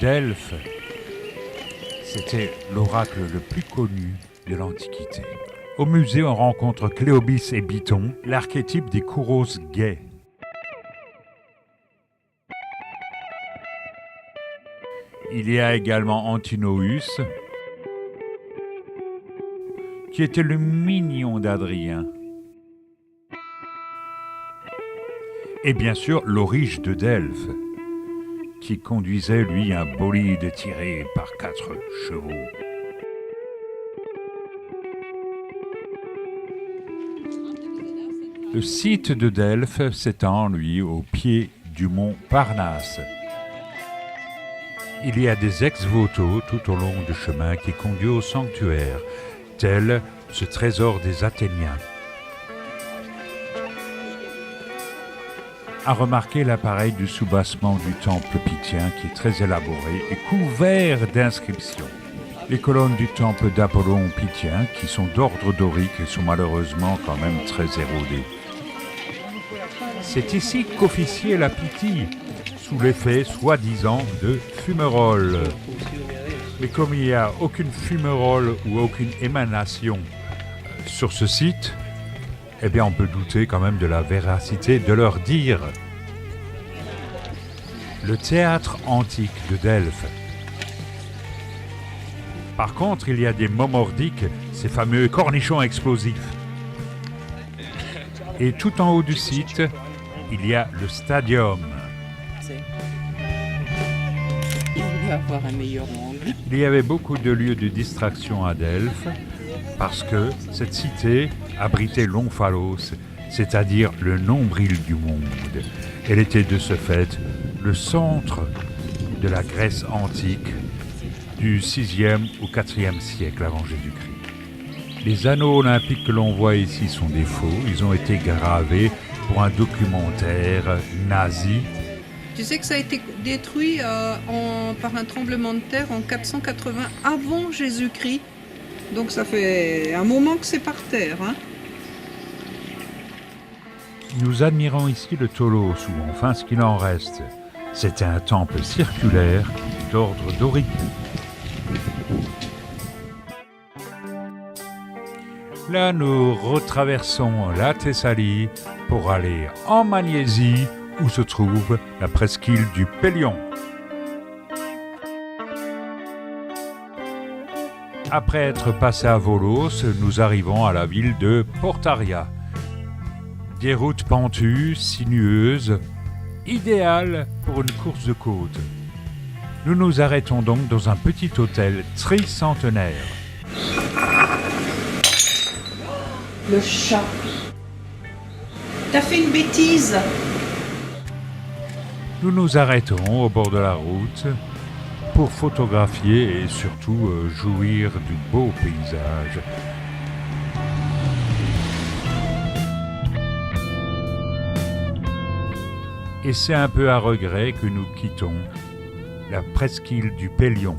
Delphes, c'était l'oracle le plus connu de l'Antiquité. Au musée, on rencontre Cléobis et Biton, l'archétype des kouros gays. Il y a également Antinous, qui était le mignon d'Adrien. Et bien sûr, l'Aurige de Delphes, qui conduisait, lui, un bolide tiré par 4 chevaux. Le site de Delphes s'étend, lui, au pied du mont Parnasse. Il y a des ex-voto tout au long du chemin qui conduit au sanctuaire, tel ce trésor des Athéniens. À remarquer l'appareil du soubassement du temple pythien qui est très élaboré et couvert d'inscriptions. Les colonnes du temple d'Apollon pythien, qui sont d'ordre dorique et sont malheureusement quand même très érodées. C'est ici qu'officiait la Pythie, sous l'effet soi-disant de fumerolles. Mais comme il n'y a aucune fumerole ou aucune émanation sur ce site, eh bien on peut douter quand même de la véracité de leur dire. Le théâtre antique de Delphes. Par contre, il y a des mots mordiques, ces fameux cornichons explosifs. Et tout en haut du site, il y a le stadium. Il voulait avoir un meilleur angle. Il y avait beaucoup de lieux de distraction à Delphes, parce que cette cité abritait l'Omphalos, c'est-à-dire le nombril du monde. Elle était de ce fait le centre de la Grèce antique du 6e au 4e siècle avant Jésus-Christ. Les anneaux olympiques que l'on voit ici sont des faux, ils ont été gravés pour un documentaire nazi. Tu sais que ça a été détruit par un tremblement de terre en 480 avant Jésus-Christ. Donc ça fait un moment que c'est par terre. Hein. Nous admirons ici le Tholos, ou enfin ce qu'il en reste. C'était un temple circulaire d'ordre dorique. Là, nous retraversons la Thessalie pour aller en Magnésie, où se trouve la presqu'île du Pélion. Après être passé à Volos, nous arrivons à la ville de Portaria. Des routes pentues, sinueuses, idéales pour une course de côte. Nous nous arrêtons donc dans un petit hôtel tricentenaire. Le chat. T'as fait une bêtise. Nous nous arrêtons au bord de la route pour photographier et surtout jouir du beau paysage. Et c'est un peu à regret que nous quittons la presqu'île du Pélion.